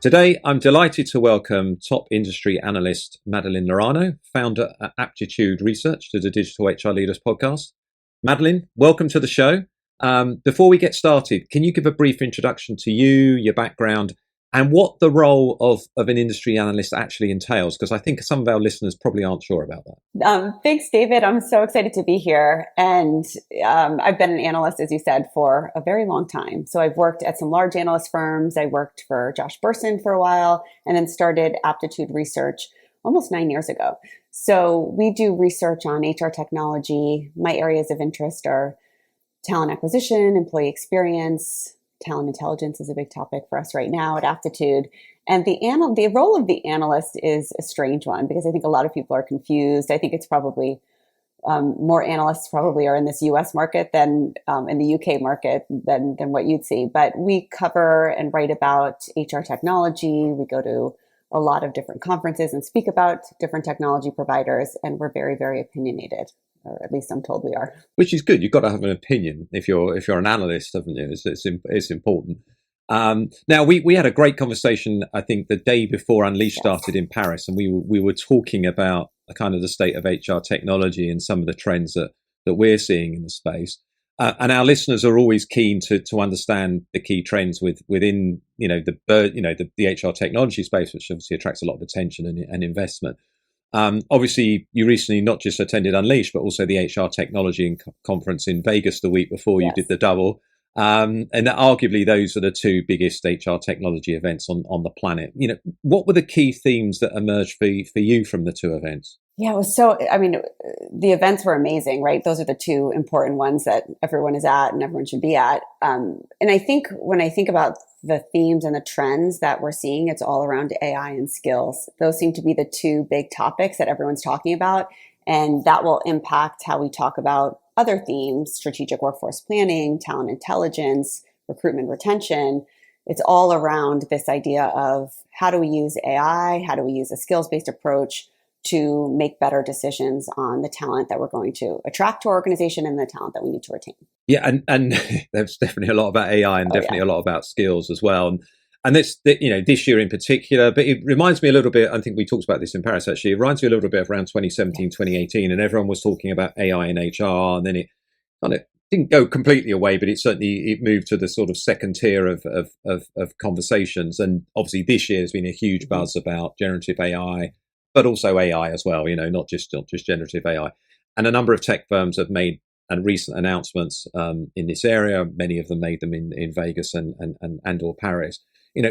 Today, I'm delighted to welcome top industry analyst Madeline Laurano, founder at Aptitude Research, to the Digital HR Leaders podcast. Madeline, welcome to the show. Before we get started, can you give a brief introduction to you, your background, and what the role of an industry analyst actually entails? Because I think some of our listeners probably aren't sure about that. Thanks, David. I'm so excited to be here. And I've been an analyst, as you said, for a very long time. So I've worked at some large analyst firms. I worked for Josh Bersin for a while and then started Aptitude Research almost 9 years ago. So we do research on HR technology. My areas of interest are talent acquisition, employee experience. Talent intelligence is a big topic for us right now at Aptitude. And the role of the analyst is a strange one because I think a lot of people are confused. I think it's probably more analysts probably are in this US market than in the UK market than what you'd see. But we cover and write about HR technology. We go to a lot of different conferences and speak about different technology providers. And we're very, very opinionated. Or at least I'm told we are. Which is good. You've got to have an opinion if you're an analyst, haven't you? It's important. Now we had a great conversation, I think, the day before Unleash started in Paris, and we were talking about kind of the state of HR technology and some of the trends that we're seeing in the space. And our listeners are always keen to understand the key trends within the HR technology space, which obviously attracts a lot of attention and investment. Obviously, you recently not just attended Unleash, but also the HR Technology Conference in Vegas the week before you did the double. And that arguably those are the two biggest HR technology events on the planet. You know, what were the key themes that emerged for you from the two events? Yeah, it was the events were amazing, right? Those are the two important ones that everyone is at and everyone should be at. And I think when I think about the themes and the trends that we're seeing, it's all around AI and skills. Those seem to be the two big topics that everyone's talking about. And that will impact how we talk about other themes: strategic workforce planning, talent intelligence, recruitment retention. It's all around this idea of how do we use AI? How do we use a skills-based approach to make better decisions on the talent that we're going to attract to our organization and the talent that we need to retain. Yeah, and there's definitely a lot about AI and definitely a lot about skills as well. And this year in particular, but it reminds me a little bit, I think we talked about this in Paris actually, it reminds me a little bit of around 2017, 2018, and everyone was talking about AI and HR, and then it kind of didn't go completely away, but it moved to the sort of second tier of conversations. And obviously this year has been a huge buzz about generative AI, but also AI as well, not just generative AI. And a number of tech firms have made recent announcements in this area. Many of them made them in Vegas and or Paris.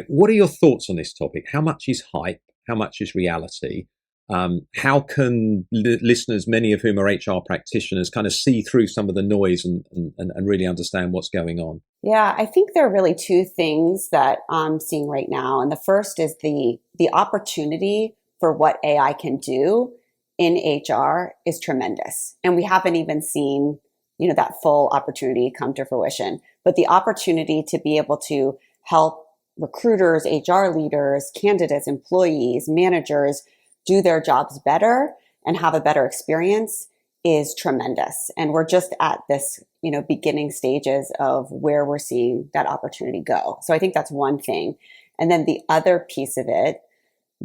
What are your thoughts on this topic? How much is hype? How much is reality? How can listeners, many of whom are HR practitioners, kind of see through some of the noise and really understand what's going on? Yeah, I think there are really two things that I'm seeing right now. And the first is the opportunity for what AI can do in HR is tremendous. And we haven't even seen, that full opportunity come to fruition. But the opportunity to be able to help recruiters, HR leaders, candidates, employees, managers do their jobs better and have a better experience is tremendous. And we're just at this, beginning stages of where we're seeing that opportunity go. So I think that's one thing. And then the other piece of it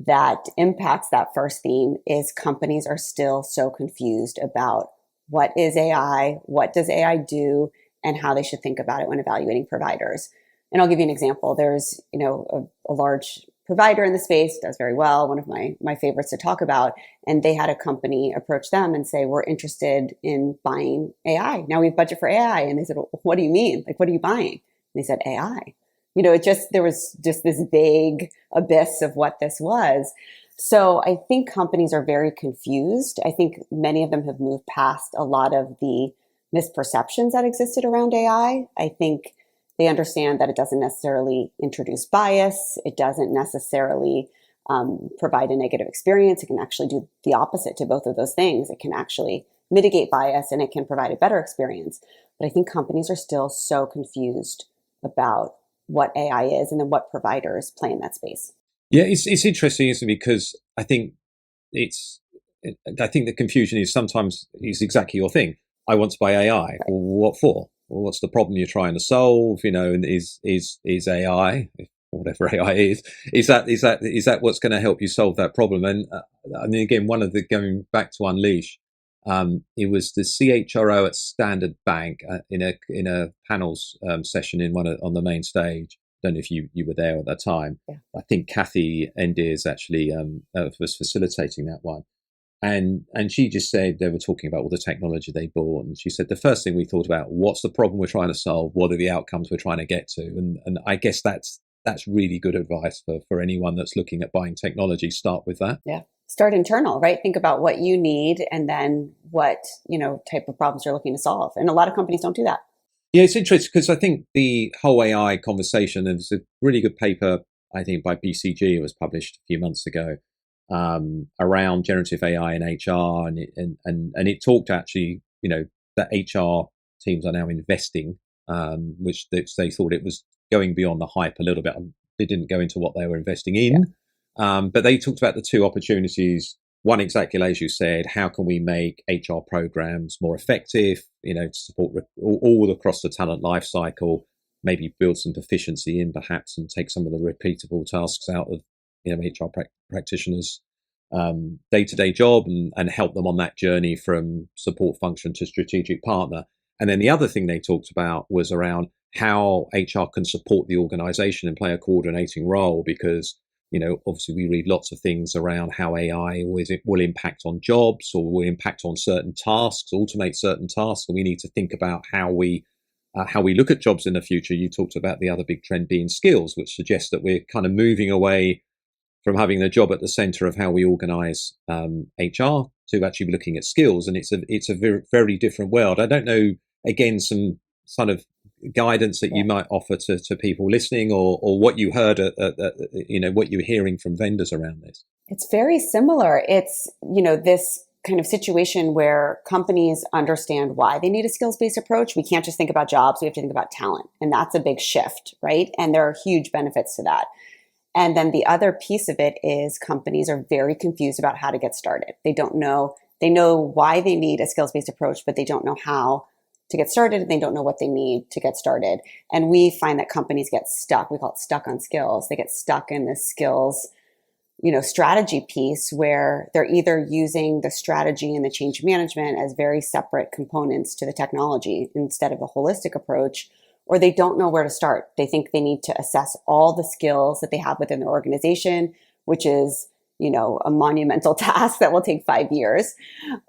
that impacts that first theme is companies are still so confused about what is AI, what does AI do, and how they should think about it when evaluating providers. And I'll give you an example. There's, a large provider in the space, does very well, one of my favorites to talk about, and they had a company approach them and say, we're interested in buying AI. Now we have budget for AI. And they said, well, what do you mean? Like, what are you buying? And they said, AI. There was just this vague abyss of what this was. So I think companies are very confused. I think many of them have moved past a lot of the misperceptions that existed around AI. I think they understand that it doesn't necessarily introduce bias. It doesn't necessarily provide a negative experience. It can actually do the opposite to both of those things. It can actually mitigate bias and it can provide a better experience. But I think companies are still so confused about what AI is and then what providers play in that space. Yeah, it's interesting, isn't it? Because I think the confusion is sometimes exactly your thing. I want to buy AI. Right. Well, what for? Well, what's the problem you're trying to solve? And is AI, or whatever AI is that what's going to help you solve that problem? And I mean, again, one of the going back to Unleash, it was the CHRO at Standard Bank in a panels session on the main stage. I don't know if you were there at that time. Yeah. I think Kathy Endiers actually was facilitating that one. And she just said, they were talking about all the technology they bought, and she said the first thing we thought about, what's the problem we're trying to solve, what are the outcomes we're trying to get to, and I guess that's really good advice for anyone that's looking at buying technology. Start with that. Yeah, start internal, right? Think about what you need, and then what type of problems you're looking to solve. And a lot of companies don't do that. Yeah, it's interesting because I think the whole AI conversation, there's a really good paper, I think, by BCG. It was published a few months ago, around generative AI and HR, and it talked actually, that HR teams are now investing, which they thought it was going beyond the hype a little bit. They didn't go into what they were investing in, but they talked about the two opportunities. One, exactly as you said, how can we make HR programs more effective, to support all across the talent life cycle, maybe build some proficiency in perhaps and take some of the repeatable tasks out of HR practitioners' day-to-day job and help them on that journey from support function to strategic partner. And then the other thing they talked about was around how HR can support the organization and play a coordinating role, because obviously we read lots of things around how AI will impact on jobs or will impact on certain tasks, automate certain tasks, and we need to think about how we look at jobs in the future. You talked about the other big trend being skills, which suggests that we're kind of moving away from having the job at the center of how we organize HR to actually looking at skills, and it's a very, very different world. I don't know, again, some sort of guidance that you might offer to people listening, or what you heard what you're hearing from vendors around this. It's very similar. It's this kind of situation where companies understand why they need a skills-based approach. We can't just think about jobs, we have to think about talent, and that's a big shift, right? And there are huge benefits to that. And then the other piece of it is companies are very confused about how to get started. They don't know. They know why they need a skills-based approach, but they don't know how to get started, and they don't know what they need to get started. And we find that companies get stuck. We call it stuck on skills. They get stuck in this skills, strategy piece where they're either using the strategy and the change management as very separate components to the technology instead of a holistic approach, or they don't know where to start. They think they need to assess all the skills that they have within their organization, which is a monumental task that will take 5 years,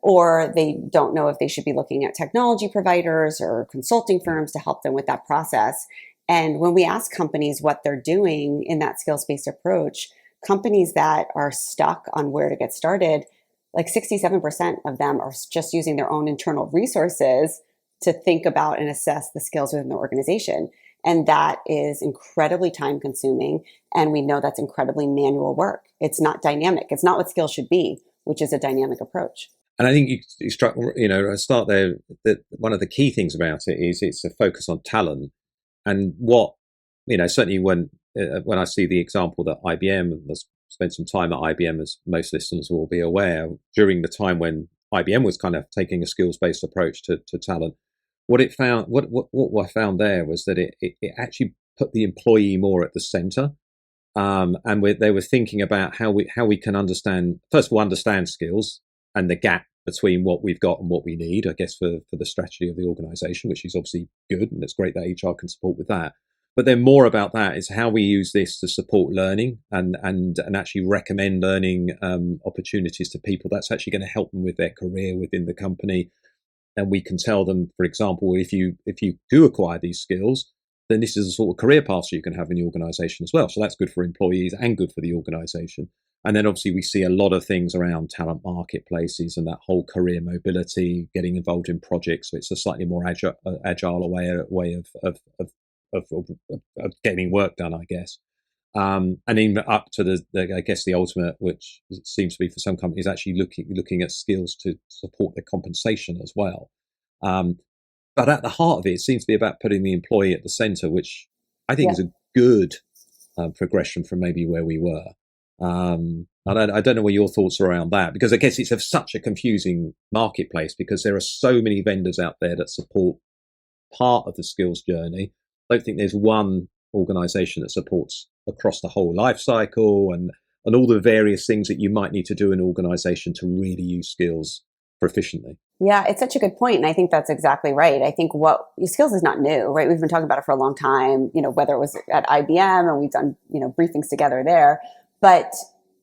or they don't know if they should be looking at technology providers or consulting firms to help them with that process. And when we ask companies what they're doing in that skills-based approach, companies that are stuck on where to get started, like 67% of them are just using their own internal resources to think about and assess the skills within the organization. And that is incredibly time consuming. And we know that's incredibly manual work. It's not dynamic. It's not what skills should be, which is a dynamic approach. And I think you struck, I start there, that one of the key things about it is it's a focus on talent. And what, certainly when I see the example that IBM has spent some time at IBM, as most listeners will be aware, during the time when IBM was kind of taking a skills-based approach to talent, what I found there was that it actually put the employee more at the center, and they were thinking about how we can understand skills and the gap between what we've got and what we need, I guess, for the strategy of the organization, which is obviously good, and it's great that HR can support with that. But then more about that is how we use this to support learning and actually recommend learning opportunities to people that's actually going to help them with their career within the company. And we can tell them, for example, if you do acquire these skills, then this is a sort of career path you can have in the organization as well. So that's good for employees and good for the organization. And then obviously we see a lot of things around talent marketplaces and that whole career mobility, getting involved in projects. So it's a slightly more agile way of getting work done, I guess. And even up to the ultimate, which seems to be for some companies, actually looking at skills to support their compensation as well. But at the heart of it, it seems to be about putting the employee at the center, which I think is a good progression from maybe where we were. I don't know what your thoughts are around that, because I guess it's such a confusing marketplace because there are so many vendors out there that support part of the skills journey. I don't think there's one organization that supports across the whole life cycle and all the various things that you might need to do in an organization to really use skills proficiently. Yeah, it's such a good point. And I think that's exactly right. I think what skills is not new, right? We've been talking about it for a long time, whether it was at IBM and we've done, briefings together there. But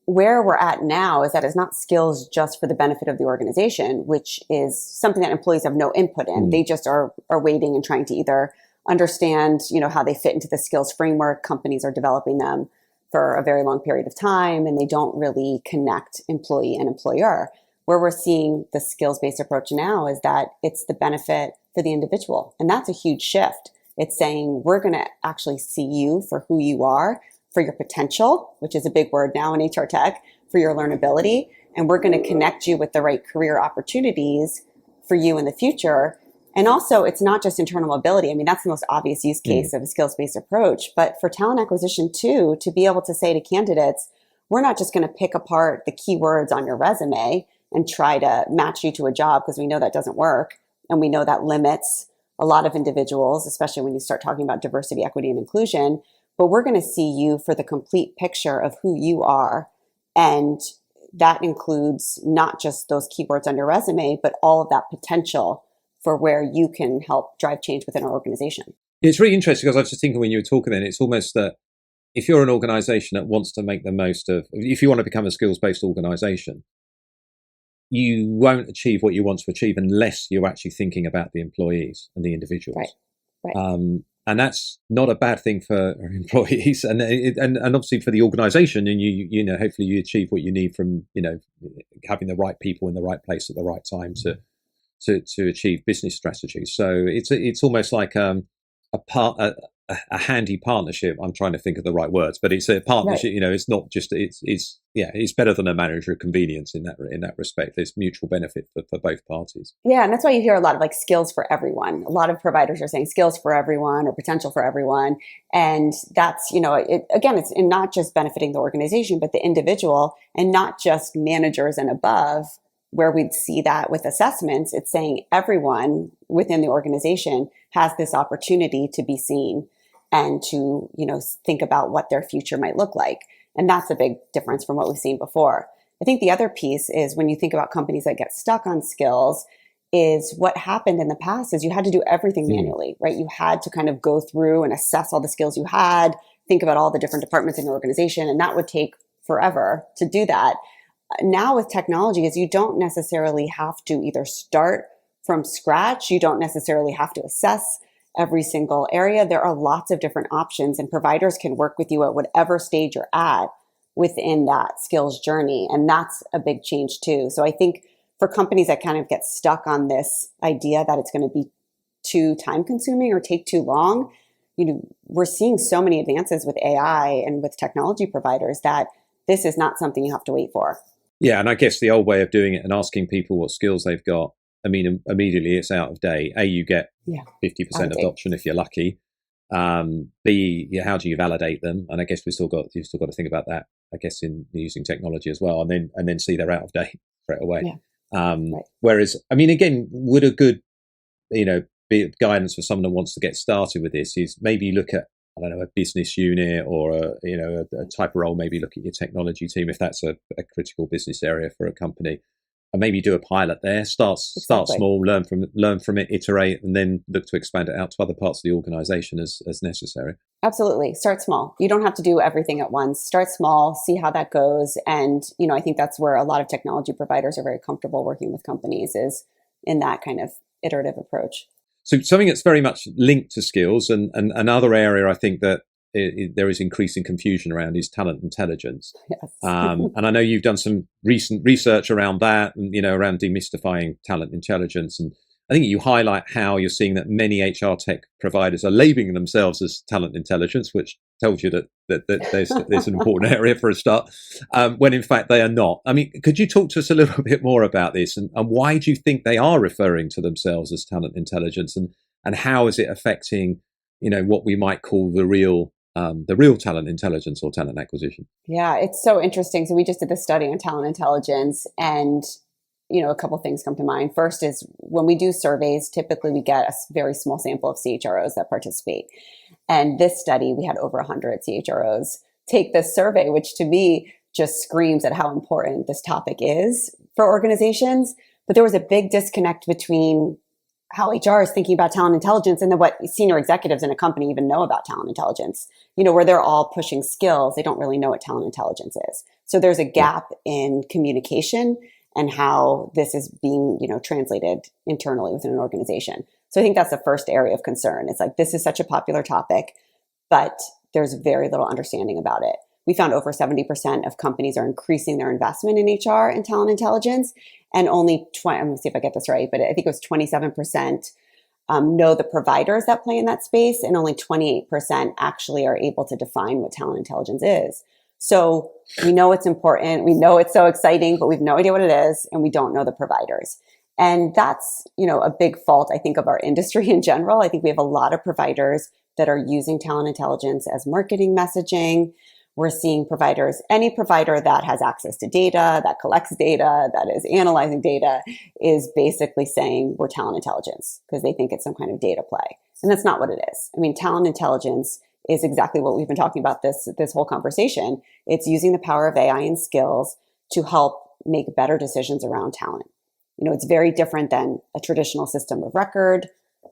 where we're at now is that it's not skills just for the benefit of the organization, which is something that employees have no input in. They just are waiting and trying to either understand, how they fit into the skills framework. Companies are developing them for a very long period of time, and they don't really connect employee and employer. Where we're seeing the skills-based approach now is that it's the benefit for the individual. And that's a huge shift. It's saying we're going to actually see you for who you are, for your potential, which is a big word now in HR tech, for your learnability. And we're going to connect you with the right career opportunities for you in the future. And also, it's not just internal mobility. I mean, that's the most obvious use case of a skills-based approach. But for talent acquisition too, to be able to say to candidates, we're not just going to pick apart the keywords on your resume and try to match you to a job, because we know that doesn't work. And we know that limits a lot of individuals, especially when you start talking about diversity, equity, and inclusion. But we're going to see you for the complete picture of who you are. And that includes not just those keywords on your resume, but all of that potential for where you can help drive change within our organization. It's really interesting, because I was just thinking when you were talking then, it's almost that if you're an organization that wants to make the most of, if you want to become a skills-based organization, you won't achieve what you want to achieve unless you're actually thinking about the employees and the individuals. Right. And that's not a bad thing for employees, and obviously for the organization. And hopefully you achieve what you need from having the right people in the right place at the right time to achieve business strategies. So it's almost like a handy partnership. I'm trying to think of the right words, but it's a partnership. Right. It's not just it's better than a manager of convenience in that respect. There's mutual benefit for both parties. Yeah, and that's why you hear a lot of like skills for everyone. A lot of providers are saying skills for everyone or potential for everyone, and that's it's not just benefiting the organization but the individual, and not just managers and above. Where we'd see that with assessments, it's saying everyone within the organization has this opportunity to be seen and to, think about what their future might look like. And that's a big difference from what we've seen before. I think the other piece is when you think about companies that get stuck on skills, is what happened in the past is you had to do everything manually, right? You had to kind of go through and assess all the skills you had, think about all the different departments in your organization, and that would take forever to do that. Now with technology is you don't necessarily have to either start from scratch. You don't necessarily have to assess every single area. There are lots of different options, and providers can work with you at whatever stage you're at within that skills journey. And that's a big change too. So I think for companies that kind of get stuck on this idea that it's going to be too time consuming or take too long, we're seeing so many advances with AI and with technology providers that this is not something you have to wait for. Yeah, and I guess the old way of doing it and asking people what skills they've got, I mean, immediately it's out of date. A, you get 50% adoption if you're lucky. B, how do you validate them? And I guess you've still got to think about that, I guess, in using technology as well. And then see they're out of date straight away. Yeah. Whereas, I mean, again, would a good, bit of guidance for someone that wants to get started with this is maybe look at, I don't know, a business unit or a type of role. Maybe look at your technology team if that's a critical business area for a company, and maybe do a pilot there. Start small, learn from it, iterate, and then look to expand it out to other parts of the organization as necessary. Absolutely, start small. You don't have to do everything at once. Start small, see how that goes, and I think that's where a lot of technology providers are very comfortable working with companies, is in that kind of iterative approach. So something that's very much linked to skills, and another area I think that there is increasing confusion around is talent intelligence. Yes. And I know you've done some recent research around that, and around demystifying talent intelligence. And I think you highlight how you're seeing that many HR tech providers are labeling themselves as talent intelligence, which tells you that there's an important area for a start, when in fact they are not. I mean, could you talk to us a little bit more about this, and why do you think they are referring to themselves as talent intelligence, and how is it affecting, what we might call the real talent intelligence or talent acquisition? Yeah, it's so interesting. So we just did this study on talent intelligence, and a couple things come to mind. First is when we do surveys, typically we get a very small sample of CHROs that participate. And this study, we had over 100 CHROs take this survey, which to me just screams at how important this topic is for organizations. But there was a big disconnect between how HR is thinking about talent intelligence and then what senior executives in a company even know about talent intelligence. Where they're all pushing skills, they don't really know what talent intelligence is. So there's a gap in communication and how this is being, translated internally within an organization. So I think that's the first area of concern. It's like, this is such a popular topic, but there's very little understanding about it. We found over 70% of companies are increasing their investment in HR and talent intelligence, and only 20, I'm going to see if I get this right, but I think it was 27% know the providers that play in that space, and only 28% actually are able to define what talent intelligence is. So we know it's important, we know it's so exciting, but we have no idea what it is, and we don't know the providers. And that's, a big fault, I think, of our industry in general. I think we have a lot of providers that are using talent intelligence as marketing messaging. We're seeing providers, any provider that has access to data, that collects data, that is analyzing data, is basically saying we're talent intelligence because they think it's some kind of data play. And that's not what it is. I mean, talent intelligence is exactly what we've been talking about this whole conversation. It's using the power of AI and skills to help make better decisions around talent. It's very different than a traditional system of record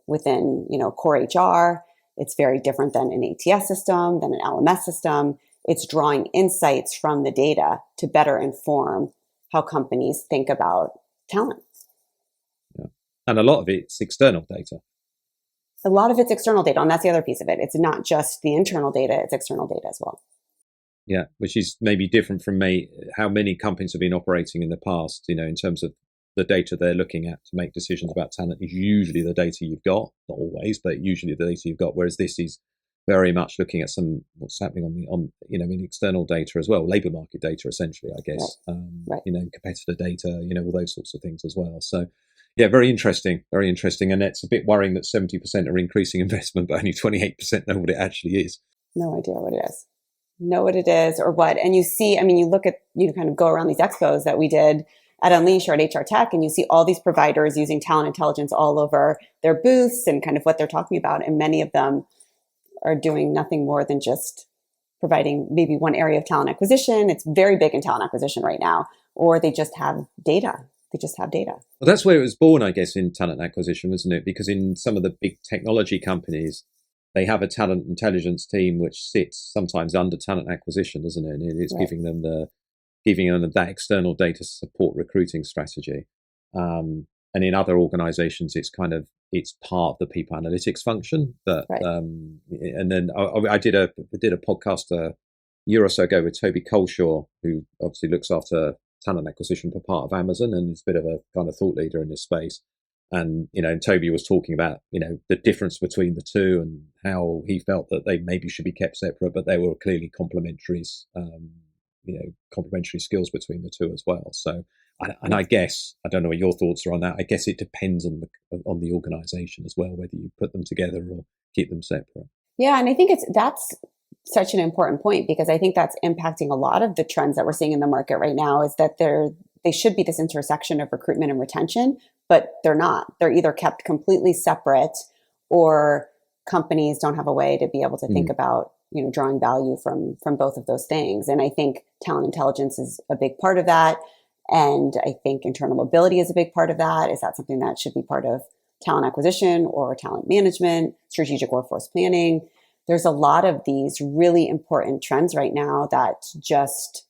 within, core HR. It's very different than an ATS system, than an LMS system. It's drawing insights from the data to better inform how companies think about talent. Yeah. And a lot of it's external data. A lot of it's external data, and that's the other piece of it. It's not just the internal data, it's external data as well. Yeah, which is maybe different from how many companies have been operating in the past, in terms of the data they're looking at to make decisions about talent is usually the data you've got, not always, but usually the data you've got, whereas this is very much looking at what's happening in external data as well, labor market data essentially, I guess, right. Competitor data, all those sorts of things as well. So yeah, very interesting. And it's a bit worrying that 70% are increasing investment, but only 28% know what it actually is. No idea what it is. Know what it is or what. And you see, you look at, kind of go around these expos that we did at Unleash or at HR Tech, and you see all these providers using talent intelligence all over their booths and kind of what they're talking about. And many of them are doing nothing more than just providing maybe one area of talent acquisition. It's very big in talent acquisition right now, or they just have data. Well, that's where it was born, I guess, in talent acquisition, wasn't it? Because in some of the big technology companies, they have a talent intelligence team which sits sometimes under talent acquisition, doesn't it? And it's giving them that external data to support recruiting strategy. And in other organizations, it's part of the people analytics function. But and then I did a podcast a year or so ago with Toby Colshaw, who obviously looks after talent acquisition for part of Amazon and is a bit of a kind of thought leader in this space. And Toby was talking about the difference between the two and how he felt that they maybe should be kept separate, but they were clearly complementary skills between the two as well. So. And I guess, I don't know what your thoughts are on that. I guess it depends on the organization as well, whether you put them together or keep them separate. Yeah, and I think that's such an important point because I think that's impacting a lot of the trends that we're seeing in the market right now is that they should be this intersection of recruitment and retention, but they're not. They're either kept completely separate or companies don't have a way to be able to think about drawing value from both of those things. And I think talent intelligence is a big part of that. And I think internal mobility is a big part of that. Is that something that should be part of talent acquisition or talent management, strategic workforce planning? There's a lot of these really important trends right now that just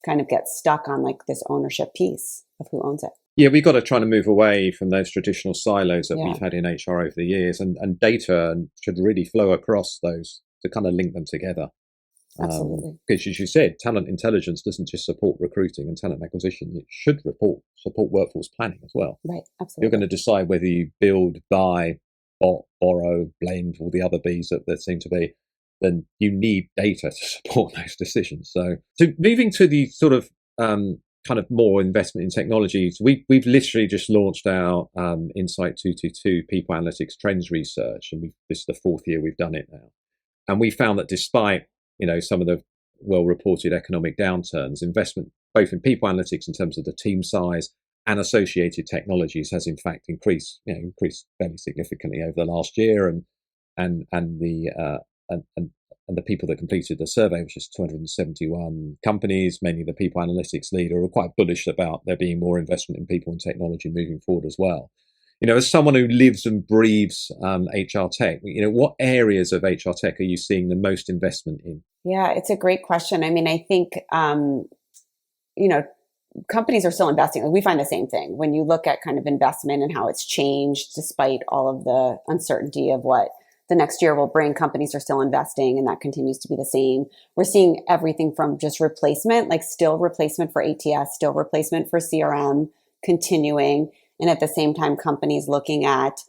kind of get stuck on like this ownership piece of who owns it. Yeah, we've got to try to move away from those traditional silos that we've had in HR over the years, and data should really flow across those to kind of link them together. Absolutely. Because as you said, talent intelligence doesn't just support recruiting and talent acquisition, it should support workforce planning as well. Right, absolutely. You're going to decide whether you build, buy, borrow, blend, all the other Bs that seem to be, then you need data to support those decisions. So moving to the sort of kind of more investment in technologies, we've literally just launched our Insight 222 People Analytics Trends Research, and this is the 4th year we've done it now. And we found that despite some of the well-reported economic downturns, investment both in people analytics in terms of the team size and associated technologies has in fact increased fairly significantly over the last year. And and the and the people that completed the survey, which is 271 companies, mainly the people analytics leader, are quite bullish about there being more investment in people and technology moving forward as well. As someone who lives and breathes HR tech, what areas of HR tech are you seeing the most investment in? Yeah, it's a great question. I mean, I think, companies are still investing. We find the same thing when you look at kind of investment and how it's changed despite all of the uncertainty of what the next year will bring. Companies are still investing, and that continues to be the same. We're seeing everything from just replacement, like still replacement for ATS, still replacement for CRM, continuing. And at the same time, companies looking at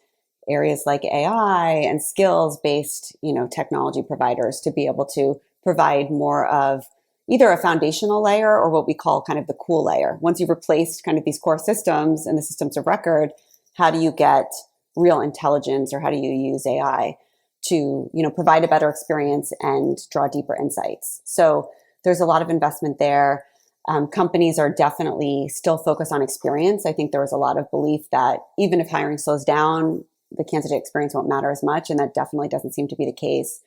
areas like AI and skills-based, technology providers to be able to provide more of either a foundational layer or what we call kind of the cool layer. Once you've replaced kind of these core systems and the systems of record, how do you get real intelligence, or how do you use AI to, provide a better experience and draw deeper insights? So there's a lot of investment there. Companies are definitely still focused on experience. I think there was a lot of belief that even if hiring slows down, the candidate experience won't matter as much, and that definitely doesn't seem to be the case.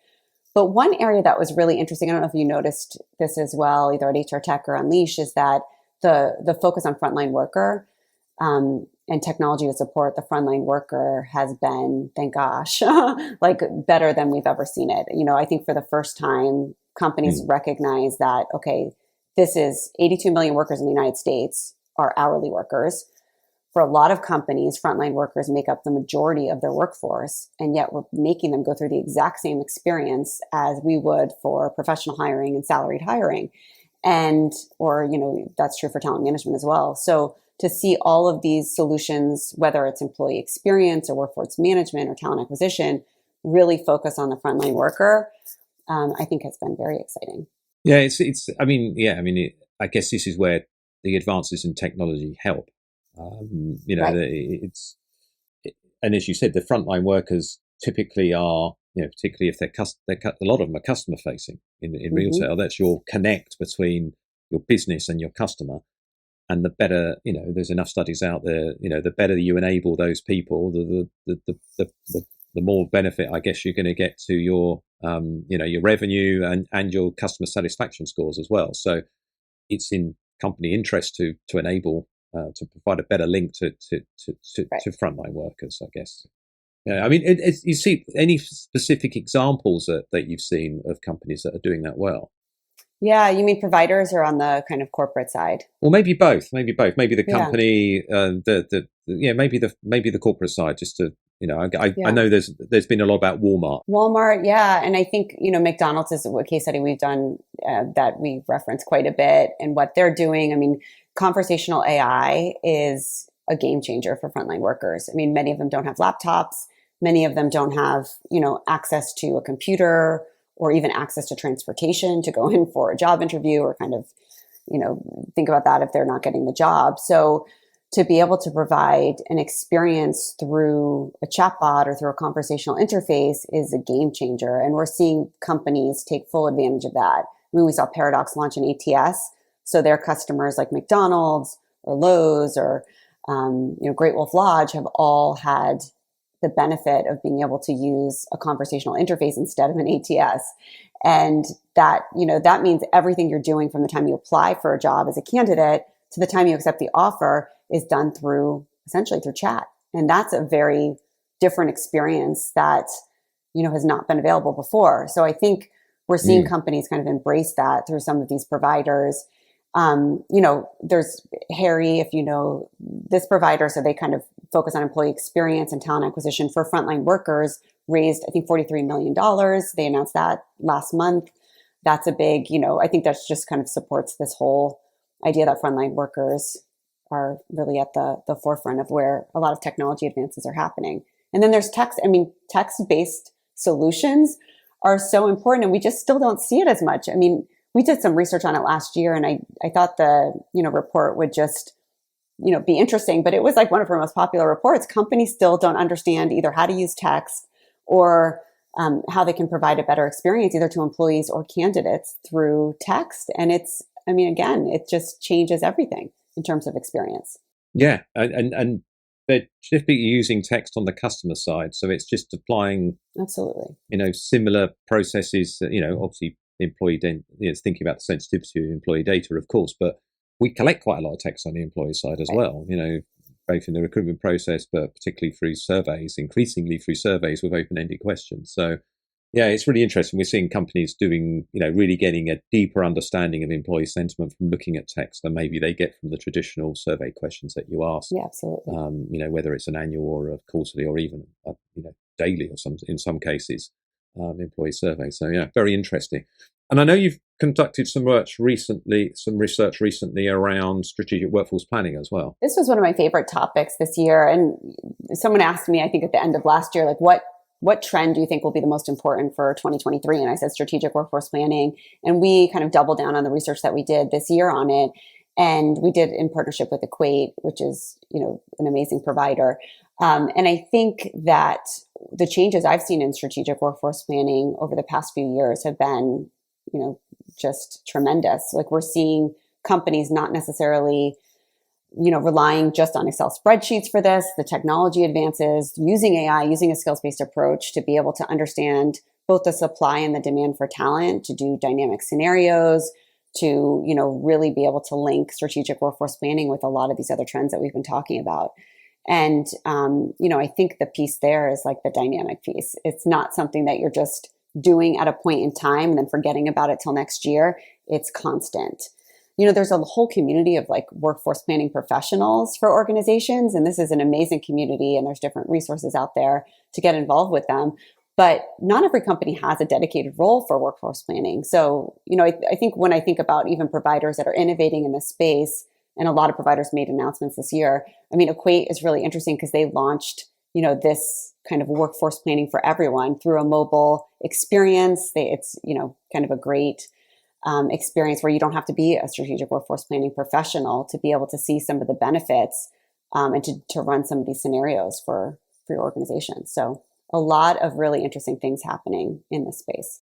But one area that was really interesting, I don't know if you noticed this as well, either at HR Tech or Unleash, is that the focus on frontline worker and technology to support the frontline worker has been, thank gosh, like better than we've ever seen it. I think for the first time, companies recognize that, okay, this is 82 million workers in the United States are hourly workers. For a lot of companies, frontline workers make up the majority of their workforce, and yet we're making them go through the exact same experience as we would for professional hiring and salaried hiring. Or that's true for talent management as well. So to see all of these solutions, whether it's employee experience or workforce management or talent acquisition, really focus on the frontline worker, I think has been very exciting. Yeah, I guess this is where the advances in technology help. Right. And as you said, the frontline workers typically are, particularly if a lot of them are customer facing in retail. That's your connect between your business and your customer. And the better, there's enough studies out there, the better you enable those people, the more benefit, I guess, you're going to get to your, your revenue and your customer satisfaction scores as well. So it's in company interest to enable, to provide a better link to frontline workers, I guess. Yeah, I mean, you see any specific examples that you've seen of companies that are doing that well? Yeah, you mean providers or on the kind of corporate side? Well, maybe both. Maybe the company, maybe the corporate side. Just to I know there's been a lot about Walmart. Walmart, yeah, and I think McDonald's is a case study we've done that we reference quite a bit, and what they're doing. I mean, conversational AI is a game changer for frontline workers. I mean, many of them don't have laptops. Many of them don't have access to a computer or even access to transportation to go in for a job interview, or kind of, think about that if they're not getting the job. So to be able to provide an experience through a chatbot or through a conversational interface is a game changer. And we're seeing companies take full advantage of that. I mean, we saw Paradox launch an ATS. So their customers like McDonald's or Lowe's or, Great Wolf Lodge have all had the benefit of being able to use a conversational interface instead of an ATS. And that, that means everything you're doing from the time you apply for a job as a candidate to the time you accept the offer is done essentially through chat. And that's a very different experience that, has not been available before. So I think we're seeing companies kind of embrace that through some of these providers. There's Harry, if you know this provider, so they kind of focus on employee experience and talent acquisition for frontline workers, raised, I think, $43 million. They announced that last month. That's a big, I think that's just kind of supports this whole idea that frontline workers are really at the forefront of where a lot of technology advances are happening. And then there's text-based solutions are so important, and we just still don't see it as much. I mean, we did some research on it last year, and I thought the report would just be interesting, but it was like one of our most popular reports. Companies still don't understand either how to use text or how they can provide a better experience either to employees or candidates through text. And again, it just changes everything in terms of experience. Yeah, and they're typically using text on the customer side, so it's just applying Absolutely. similar processes. Obviously, employee it's thinking about the sensitivity of employee data, of course, but we collect quite a lot of text on the employee side as Right. well. Both in the recruitment process, but particularly through surveys, increasingly through surveys with open-ended questions. So yeah, it's really interesting. We're seeing companies doing, really getting a deeper understanding of employee sentiment from looking at text than maybe they get from the traditional survey questions that you ask. Yeah, absolutely. Whether it's an annual or a quarterly or even daily or in some cases, employee survey. So yeah, very interesting. And I know you've conducted some research recently around strategic workforce planning as well. This was one of my favorite topics this year. And someone asked me, I think at the end of last year, like what trend do you think will be the most important for 2023? And I said strategic workforce planning. And we kind of doubled down on the research that we did this year on it. And we did in partnership with Equate, which is, an amazing provider. And I think that the changes I've seen in strategic workforce planning over the past few years have been, just tremendous. Like we're seeing companies not necessarily relying just on Excel spreadsheets for this, the technology advances, using AI, using a skills-based approach to be able to understand both the supply and the demand for talent, to do dynamic scenarios, to, really be able to link strategic workforce planning with a lot of these other trends that we've been talking about. And, I think the piece there is like the dynamic piece. It's not something that you're just doing at a point in time and then forgetting about it till next year. It's constant. There's a whole community of like workforce planning professionals for organizations. And this is an amazing community. And there's different resources out there to get involved with them. But not every company has a dedicated role for workforce planning. So, I think when I think about even providers that are innovating in this space, and a lot of providers made announcements this year. I mean, Equate is really interesting because they launched, this kind of workforce planning for everyone through a mobile experience. It's, kind of a great experience where you don't have to be a strategic workforce planning professional to be able to see some of the benefits and to run some of these scenarios for your organization. So a lot of really interesting things happening in this space.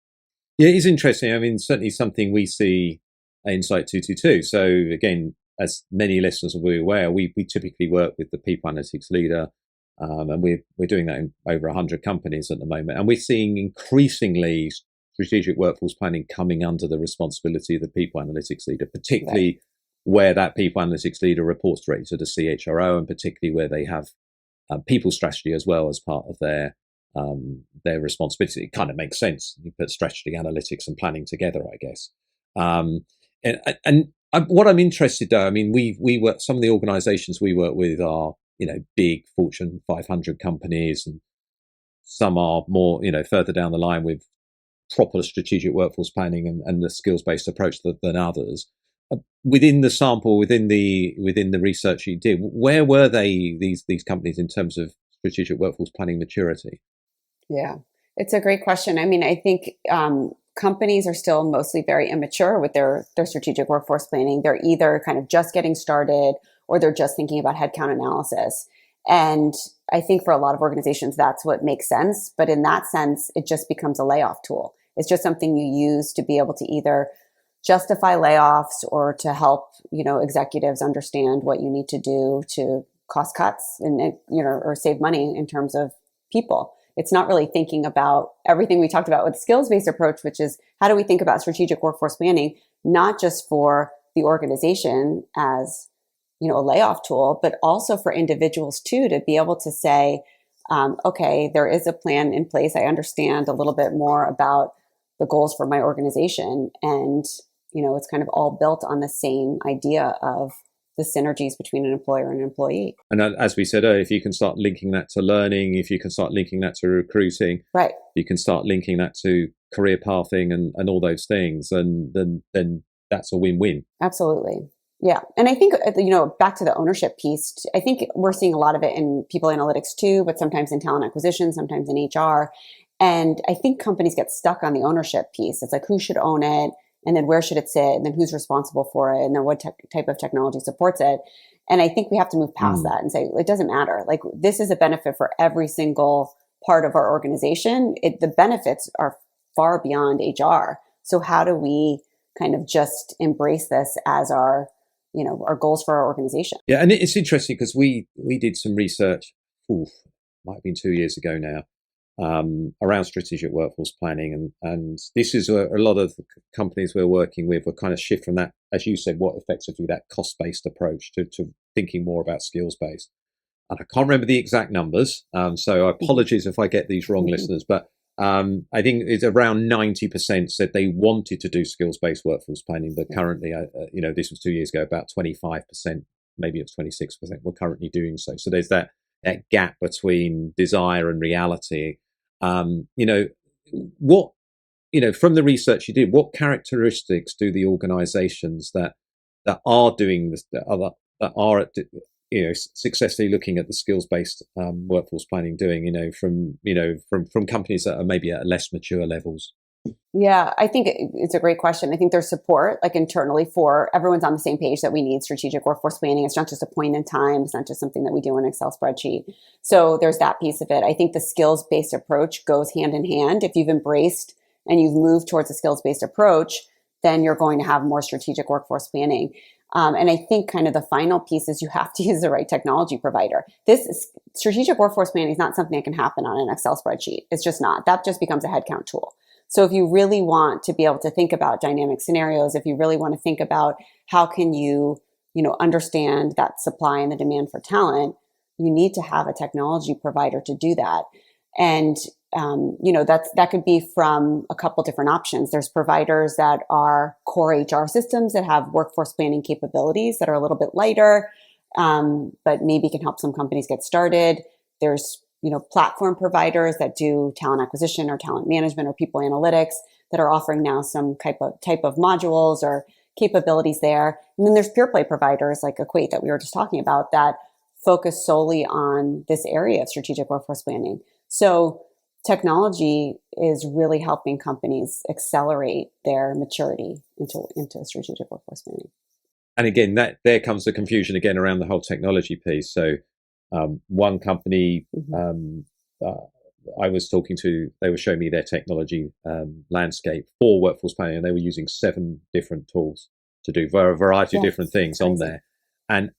Yeah, it is interesting. I mean, certainly something we see at Insight 222. So again, as many listeners will be aware, we typically work with the people analytics leader, and we're doing that in over 100 companies at the moment. And we're seeing increasingly strategic workforce planning coming under the responsibility of the people analytics leader, particularly right. where that people analytics leader reports directly to the CHRO, and particularly where they have people strategy as well as part of their responsibility. It kind of makes sense. You put strategy, analytics, and planning together, I guess. What I'm interested though, I mean, we work, some of the organizations we work with are, big Fortune 500 companies, and some are more, further down the line with proper strategic workforce planning and the skills-based approach than others. Within the sample, within the research you did, where were these companies in terms of strategic workforce planning maturity? Yeah, it's a great question. I mean, I think companies are still mostly very immature with their strategic workforce planning. They're either kind of just getting started or they're just thinking about headcount analysis. And I think for a lot of organizations, that's what makes sense. But in that sense, it just becomes a layoff tool. It's just something you use to be able to either justify layoffs or to help, executives understand what you need to do to cost cuts and, or save money in terms of people. It's not really thinking about everything we talked about with the skills-based approach, which is how do we think about strategic workforce planning, not just for the organization as, a layoff tool, but also for individuals too, to be able to say, okay, there is a plan in place. I understand a little bit more about the goals for my organization. And, it's kind of all built on the same idea of the synergies between an employer and an employee. And as we said earlier, if you can start linking that to learning, if you can start linking that to recruiting, right, you can start linking that to career pathing and all those things, and then that's a win-win. Absolutely. Yeah. And I think, back to the ownership piece, I think we're seeing a lot of it in people analytics too, but sometimes in talent acquisition, sometimes in HR. And I think companies get stuck on the ownership piece. It's like, who should own it? And then where should it sit? And then who's responsible for it? And then what type of technology supports it? And I think we have to move past that and say, it doesn't matter. Like, this is a benefit for every single part of our organization. The benefits are far beyond HR. So how do we kind of just embrace this as our our goals for our organization. Yeah, and it's interesting because we did some research, might have been 2 years ago now, around strategic workforce planning, and this is a lot of the companies we're working with are kind of shift from that, as you said, what effectively that cost-based approach to thinking more about skills-based. And I can't remember the exact numbers, so apologies if I get these wrong, listeners, but I think it's around 90% said they wanted to do skills-based workforce planning, but currently, this was 2 years ago, about 25%, maybe it's 26%, we're currently doing so. So there's that gap between desire and reality. What, from the research you did, what characteristics do the organizations that are doing this, that are successfully looking at the skills-based workforce planning doing, from companies that are maybe at less mature levels? Yeah, I think it's a great question. I think there's support, like internally, for everyone's on the same page that we need strategic workforce planning. It's not just a point in time. It's not just something that we do in an Excel spreadsheet. So there's that piece of it. I think the skills-based approach goes hand in hand. If you've embraced and you've moved towards a skills-based approach, then you're going to have more strategic workforce planning. And I think kind of the final piece is you have to use the right technology provider. Strategic workforce planning is not something that can happen on an Excel spreadsheet. It's just not. That just becomes a headcount tool. So if you really want to be able to think about dynamic scenarios, if you really want to think about how can you, understand that supply and the demand for talent, you need to have a technology provider to do that. And that could be from a couple different options. There's providers that are core HR systems that have workforce planning capabilities that are a little bit lighter, but maybe can help some companies get started. There's platform providers that do talent acquisition or talent management or people analytics that are offering now some type of modules or capabilities there. And then there's pure play providers like Equate that we were just talking about that focus solely on this area of strategic workforce planning. So technology is really helping companies accelerate their maturity into strategic workforce planning. And again, there comes the confusion again around the whole technology piece. So one company I was talking to, they were showing me their technology landscape for workforce planning, and they were using 7 different tools to do a variety of different things on there. And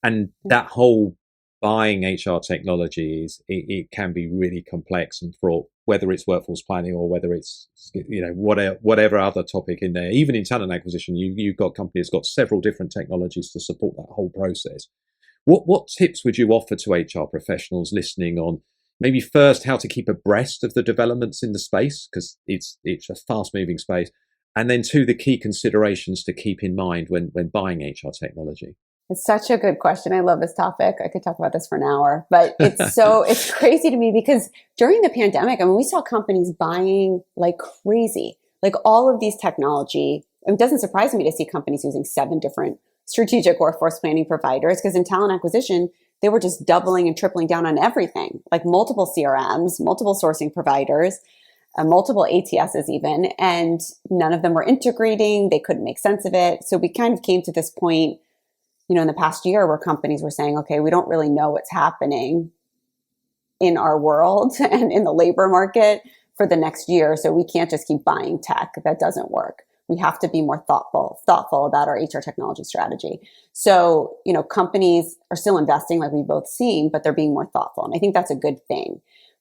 that whole buying HR technology it can be really complex and fraught, whether it's workforce planning or whether it's whatever other topic in there. Even in talent acquisition, you've got companies got several different technologies to support that whole process. What tips would you offer to HR professionals listening on maybe first how to keep abreast of the developments in the space, because it's a fast moving space, and then 2, the key considerations to keep in mind when buying HR technology? It's such a good question. I love this topic. I could talk about this for an hour, but it's crazy to me because during the pandemic, we saw companies buying like crazy, like all of these technology. It doesn't surprise me to see companies using 7 different strategic workforce planning providers, because in talent acquisition, they were just doubling and tripling down on everything, like multiple CRMs, multiple sourcing providers, multiple ATSs even, and none of them were integrating. They couldn't make sense of it. So we kind of came to this point, in the past year where companies were saying, okay, we don't really know what's happening in our world and in the labor market for the next year. So we can't just keep buying tech. That doesn't work. We have to be more thoughtful about our HR technology strategy. So, companies are still investing like we've both seen, but they're being more thoughtful. And I think that's a good thing.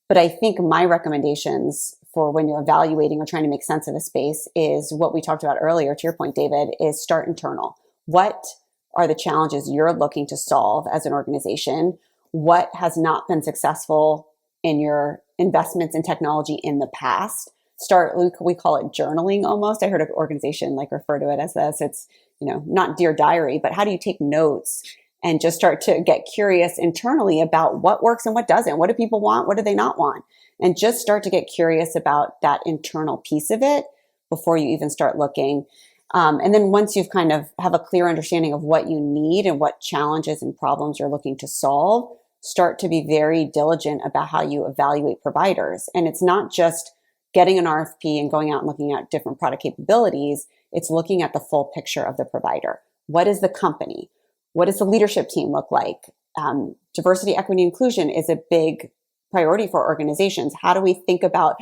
But I think my recommendations for when you're evaluating or trying to make sense of a space is what we talked about earlier, to your point, David, is start internal. What are the challenges you're looking to solve as an organization? What has not been successful in your investments in technology in the past? We call it journaling almost. I heard an organization refer to it as this. It's, not Dear Diary, but how do you take notes and just start to get curious internally about what works and what doesn't? What do people want? What do they not want? And just start to get curious about that internal piece of it before you even start looking. And then once you've kind of have a clear understanding of what you need and what challenges and problems you're looking to solve, start to be very diligent about how you evaluate providers. And it's not just getting an RFP and going out and looking at different product capabilities. It's looking at the full picture of the provider. What is the company? What does the leadership team look like? Diversity, equity, inclusion is a big priority for organizations. How do we think about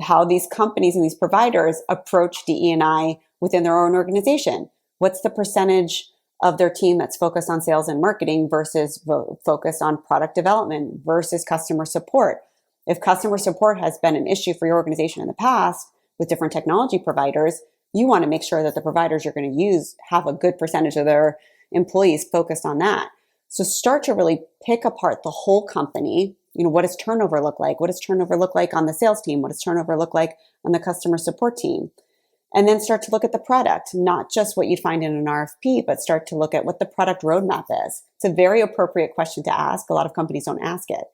how these companies and these providers approach DE&I within their own organization? What's the percentage of their team that's focused on sales and marketing versus focused on product development versus customer support. If customer support has been an issue for your organization in the past with different technology providers, you want to make sure that the providers you're going to use have a good percentage of their employees focused on that. So start to really pick apart the whole company. What does turnover look like? What does turnover look like on the sales team? What does turnover look like on the customer support team? And then start to look at the product, not just what you'd find in an RFP, but start to look at what the product roadmap is. It's a very appropriate question to ask. A lot of companies don't ask it.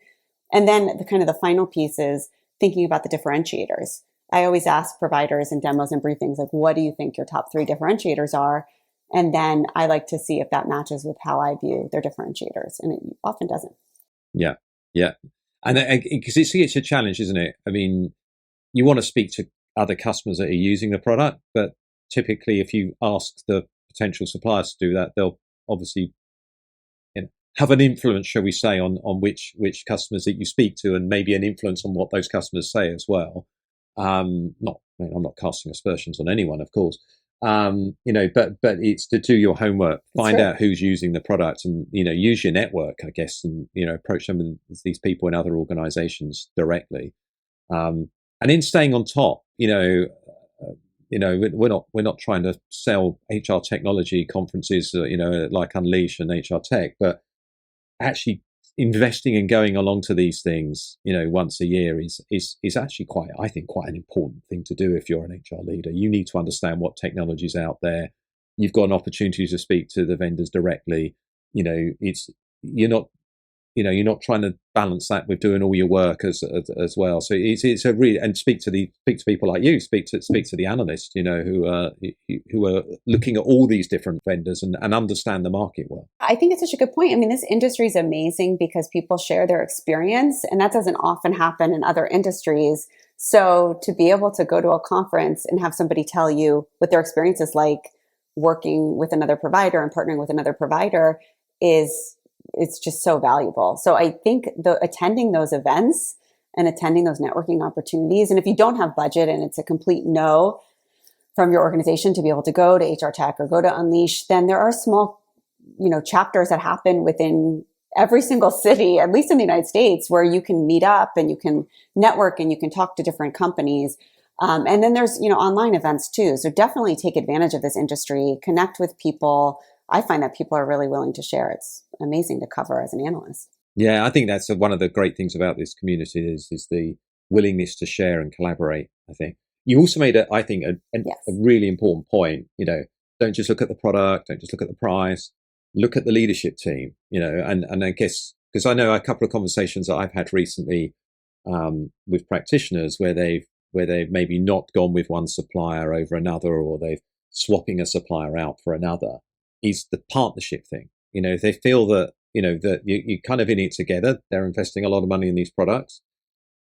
And then the final piece is thinking about the differentiators. I always ask providers in demos and briefings, like, what do you think your top 3 differentiators are? And then I like to see if that matches with how I view their differentiators. And it often doesn't. Yeah. Yeah. And because it's a challenge, isn't it? I mean, you want to speak to other customers that are using the product, but typically if you ask the potential suppliers to do that, they'll obviously have an influence, shall we say, on which customers that you speak to, and maybe an influence on what those customers say as well. I'm not casting aspersions on anyone, of course. But it's to do your homework, find out who's using the product, and use your network, I guess, and approach some of these people in other organizations directly. And in staying on top, we're not trying to sell HR technology conferences, like Unleash and HR Tech, but actually investing and going along to these things, once a year is actually quite an important thing to do. If you're an HR leader, you need to understand what technology is out there. You've got an opportunity to speak to the vendors directly. You're not trying to balance that with doing all your work as well. So it's a really, and speak to people like you, speak to the analysts, who are looking at all these different vendors and understand the market well. I think it's such a good point. I mean, this industry is amazing because people share their experience, and that doesn't often happen in other industries. So to be able to go to a conference and have somebody tell you what their experience is like working with another provider and partnering with another provider it's just so valuable. So I think attending those events and attending those networking opportunities, and if you don't have budget and it's a complete no from your organization to be able to go to HR Tech or go to Unleash, then there are small, chapters that happen within every single city, at least in the United States, where you can meet up and you can network and you can talk to different companies. And then there's, online events too. So definitely take advantage of this industry, connect with people. I find that people are really willing to share. It's amazing to cover as an analyst. Yeah, I think that's one of the great things about this community is the willingness to share and collaborate. I think you also made a really important point. Don't just look at the product, don't just look at the price, look at the leadership team. And I guess because I know a couple of conversations that I've had recently with practitioners where they've maybe not gone with one supplier over another, or they've swapping a supplier out for another. Is the partnership thing. If they feel that, that you're kind of in it together, they're investing a lot of money in these products.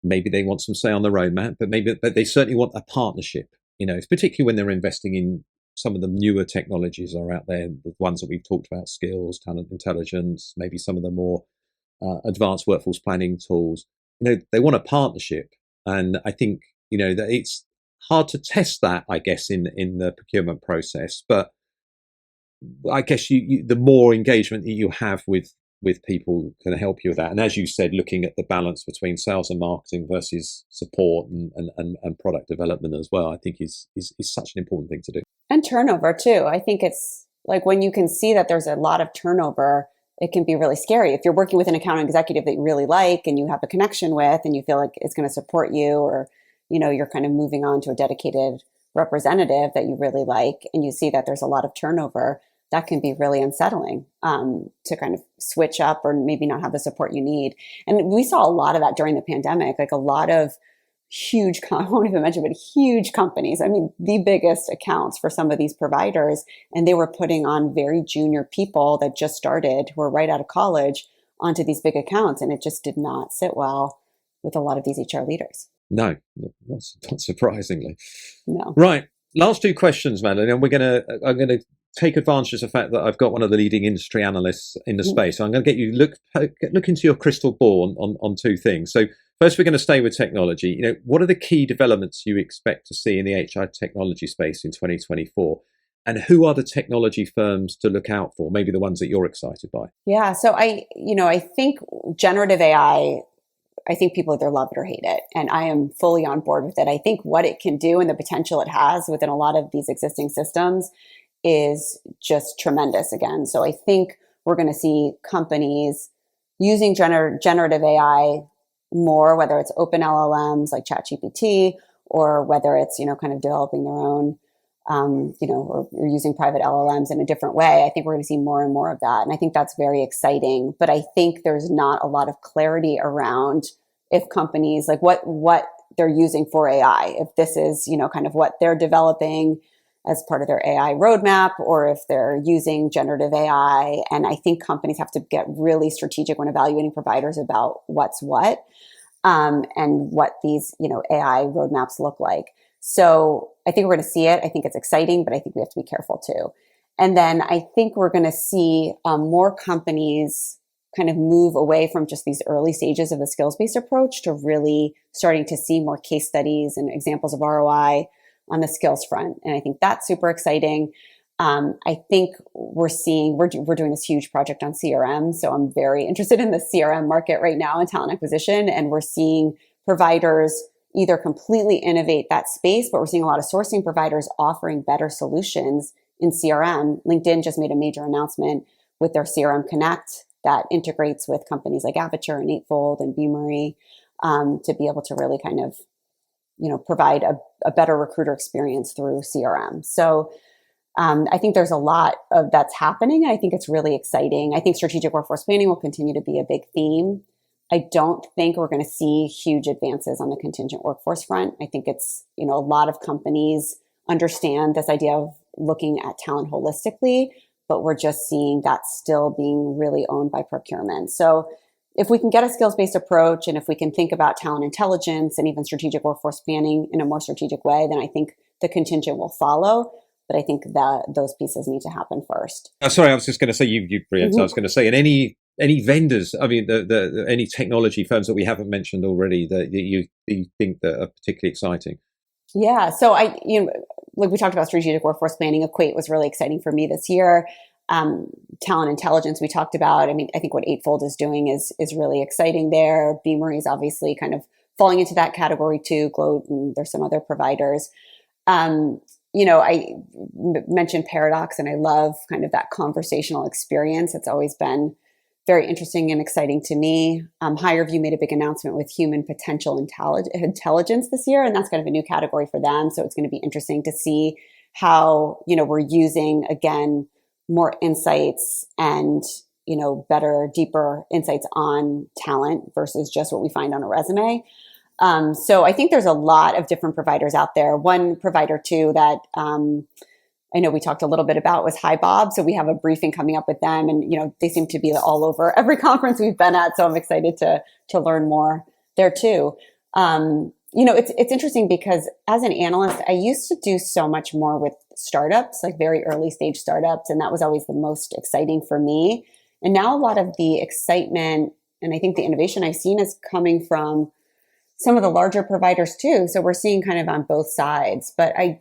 Maybe they want some say on the roadmap, but they certainly want a partnership, particularly when they're investing in some of the newer technologies that are out there, the ones that we've talked about, skills, talent intelligence, maybe some of the more advanced workforce planning tools. They want a partnership. And I think, that it's hard to test that, I guess, in the procurement process, but I guess the more engagement that you have with people can help you with that. And as you said, looking at the balance between sales and marketing versus support and product development as well, I think is such an important thing to do. And turnover too. I think it's like when you can see that there's a lot of turnover, it can be really scary. If you're working with an account executive that you really like and you have a connection with and you feel like it's going to support you, or, you're kind of moving on to a dedicated representative that you really like, and you see that there's a lot of turnover, that can be really unsettling to kind of switch up or maybe not have the support you need. And we saw a lot of that during the pandemic, like a lot of huge, I won't even mention, but huge companies. I mean, the biggest accounts for some of these providers, and they were putting on very junior people that just started, who were right out of college, onto these big accounts. And it just did not sit well with a lot of these HR leaders. No, not surprisingly. No. Right. Last 2 questions, Madeline, and I'm gonna take advantage of the fact that I've got one of the leading industry analysts in the space. So I'm going to get you look into your crystal ball on 2 things. So first, we're going to stay with technology. What are the key developments you expect to see in the HR technology space in 2024? And who are the technology firms to look out for? Maybe the ones that you're excited by. Yeah. So I think generative AI, I think people either love it or hate it. And I am fully on board with it. I think what it can do and the potential it has within a lot of these existing systems is just tremendous again. So I think we're going to see companies using generative AI more, whether it's open LLMs like ChatGPT, or whether it's, kind of developing their own, or using private LLMs in a different way. I think we're going to see more and more of that. And I think that's very exciting. But I think there's not a lot of clarity around if companies, like what they're using for AI, if this is, kind of what they're developing as part of their AI roadmap, or if they're using generative AI. And I think companies have to get really strategic when evaluating providers about what's what, and what these, AI roadmaps look like. So I think we're going to see it. I think it's exciting, but I think we have to be careful too. And then I think we're going to see more companies kind of move away from just these early stages of a skills-based approach to really starting to see more case studies and examples of ROI on the skills front. And I think that's super exciting. I think we're doing this huge project on CRM. So I'm very interested in the CRM market right now in talent acquisition. And we're seeing providers either completely innovate that space, but we're seeing a lot of sourcing providers offering better solutions in CRM. LinkedIn just made a major announcement with their CRM Connect that integrates with companies like Aptitude and Eightfold and Beamery, to be able to really kind of, provide a better recruiter experience through CRM. So I think there's a lot of that's happening. And I think it's really exciting. I think strategic workforce planning will continue to be a big theme. I don't think we're going to see huge advances on the contingent workforce front. I think it's, a lot of companies understand this idea of looking at talent holistically, but we're just seeing that still being really owned by procurement. So if we can get a skills-based approach, and if we can think about talent intelligence and even strategic workforce planning in a more strategic way, then I think the contingent will follow. But I think that those pieces need to happen first. Sorry, I was just going to say you preempted. Mm-hmm. I was going to say, and any vendors, I mean, any technology firms that we haven't mentioned already that you think that are particularly exciting. Yeah, so like we talked about strategic workforce planning. Equate was really exciting for me this year. Talent intelligence we talked about. I mean, I think what Eightfold is doing is really exciting there. Beamery is obviously kind of falling into that category too. Gloat, and there's some other providers. I mentioned Paradox, and I love kind of that conversational experience. It's always been very interesting and exciting to me. HireVue made a big announcement with human potential intelligence this year, and that's kind of a new category for them. So it's going to be interesting to see how, we're using, again, more insights and, better, deeper insights on talent versus just what we find on a resume. So I think there's a lot of different providers out there. One provider too that I know we talked a little bit about was HiBob. So we have a briefing coming up with them, and they seem to be all over every conference we've been at. So I'm excited to learn more there too. It's interesting because as an analyst, I used to do so much more with startups, like very early stage startups, and that was always the most exciting for me. And now a lot of the excitement and I think the innovation I've seen is coming from some of the larger providers too. So we're seeing kind of on both sides. But a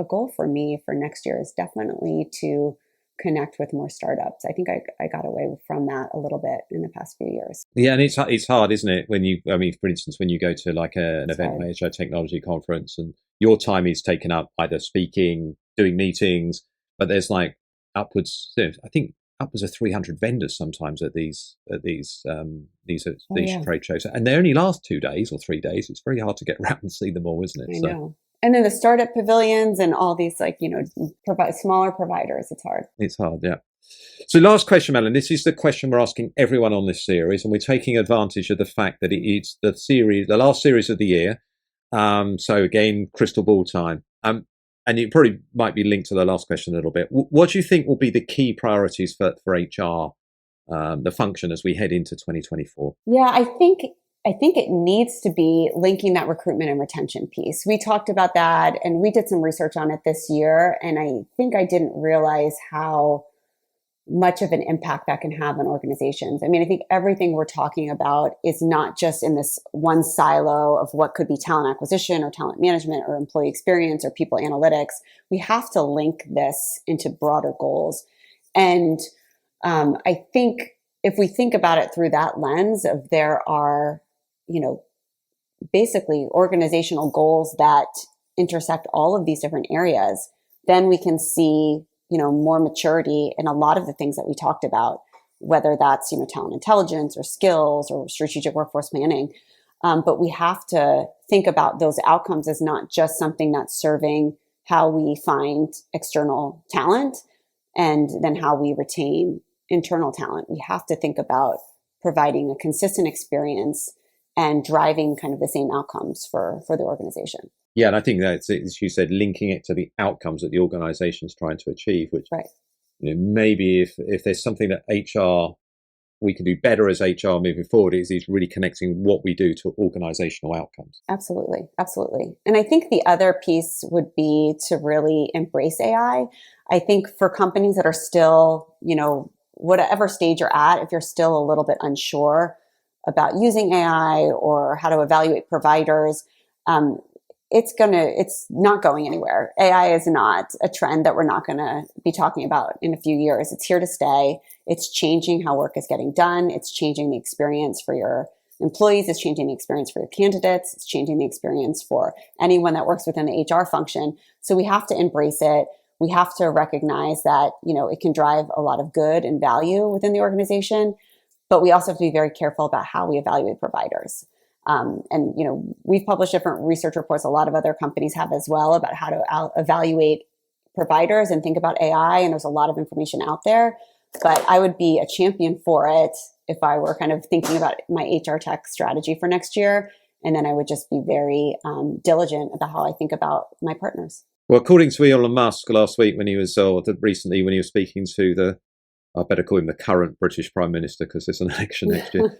goal for me for next year is definitely to connect with more startups. I think I got away from that a little bit in the past few years. Yeah, and it's hard, isn't it? For instance, when you go to like an event, HR technology conference, and your time is taken up either speaking, doing meetings, but there's like upwards of 300 vendors sometimes at these trade shows, and they only last 2 days or 3 days. It's very hard to get around and see them all, isn't it? I know. And then the startup pavilions and all these smaller providers. It's hard. It's hard, yeah. So last question, Madeline. This is the question we're asking everyone on this series, and we're taking advantage of the fact that it's the last series of the year. So again, crystal ball time. And it probably might be linked to the last question a little bit. What do you think will be the key priorities for HR, the function, as we head into 2024? Yeah, I think it needs to be linking that recruitment and retention piece. We talked about that, and we did some research on it this year. And I think I didn't realize how much of an impact that can have on organizations. I mean, I think everything we're talking about is not just in this one silo of what could be talent acquisition or talent management or employee experience or people analytics. We have to link this into broader goals. And I think if we think about it through that lens of there are, basically organizational goals that intersect all of these different areas, then we can see more maturity in a lot of the things that we talked about, whether that's, talent intelligence or skills or strategic workforce planning. But we have to think about those outcomes as not just something that's serving how we find external talent and then how we retain internal talent. We have to think about providing a consistent experience and driving kind of the same outcomes for the organization. Yeah, and I think that's, as you said, linking it to the outcomes that the organization is trying to achieve, which, right. Maybe if there's something that HR, we can do better as HR moving forward, is really connecting what we do to organizational outcomes. Absolutely. Absolutely. And I think the other piece would be to really embrace AI. I think for companies that are still, whatever stage you're at, if you're still a little bit unsure about using AI or how to evaluate providers, it's not going anywhere. AI is not a trend that we're not going to be talking about in a few years. It's here to stay. It's changing how work is getting done. It's changing the experience for your employees. It's changing the experience for your candidates. It's changing the experience for anyone that works within the HR function. So we have to embrace it. We have to recognize that, it can drive a lot of good and value within the organization, but we also have to be very careful about how we evaluate providers. And we've published different research reports. A lot of other companies have as well about how to evaluate providers and think about AI. And there's a lot of information out there, but I would be a champion for it if I were kind of thinking about my HR tech strategy for next year. And then I would just be very diligent about how I think about my partners. Well, according to Elon Musk last week when he was, recently when he was speaking to I better call him the current British Prime Minister because there's an election next year.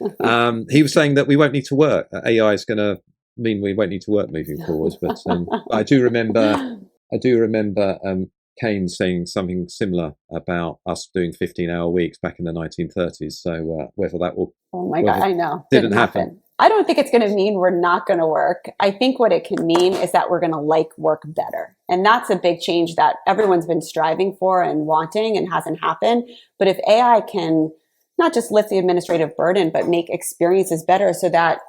He was saying that we won't need to work. AI is going to mean we won't need to work moving forwards. But I do remember Keynes saying something similar about us doing 15-hour weeks back in the 1930s. So whether that will... Oh my God, I know. Didn't happen. I don't think it's going to mean we're not going to work. I think what it can mean is that we're going to like work better. And that's a big change that everyone's been striving for and wanting and hasn't happened. But if AI can not just lift the administrative burden, but make experiences better so that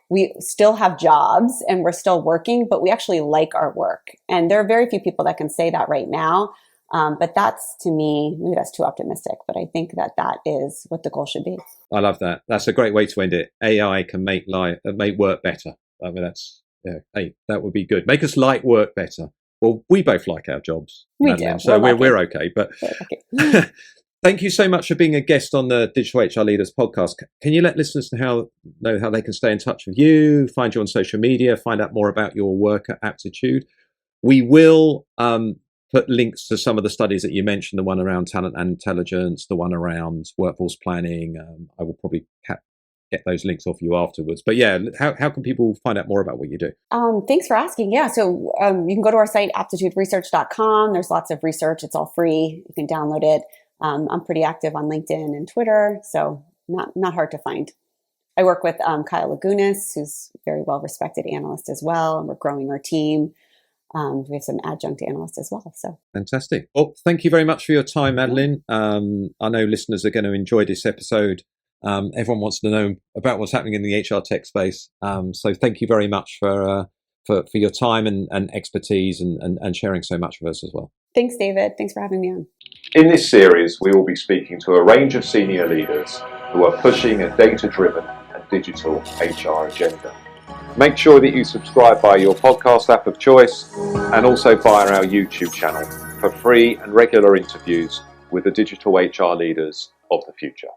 we still have jobs and we're still working, but we actually like our work. And there are very few people that can say that right now. But that's, to me, maybe that's too optimistic, but I think that is what the goal should be. I love that. That's a great way to end it. AI can make work better. I mean, that would be good. Make us like work better. Well, we both like our jobs, Madeline, so we're okay. But thank you so much for being a guest on the Digital HR Leaders podcast. Can you let listeners know how they can stay in touch with you, find you on social media, find out more about your work at Aptitude? We will put links to some of the studies that you mentioned, the one around talent and intelligence, the one around workforce planning. I will probably get those links off you afterwards. But yeah, how can people find out more about what you do? Thanks for asking. Yeah, so you can go to our site, aptituderesearch.com. There's lots of research. It's all free. You can download it. I'm pretty active on LinkedIn and Twitter, so not hard to find. I work with Kyle Lagunas, who's a very well-respected analyst as well, and we're growing our team. We have some adjunct analysts as well. So fantastic. Well, thank you very much for your time, Madeline. I know listeners are going to enjoy this episode. Everyone wants to know about what's happening in the HR tech space. So thank you very much for your time and expertise and sharing so much with us as well. Thanks, David. Thanks for having me on. In this series, we will be speaking to a range of senior leaders who are pushing a data-driven and digital HR agenda. Make sure that you subscribe via your podcast app of choice and also via our YouTube channel for free and regular interviews with the digital HR leaders of the future.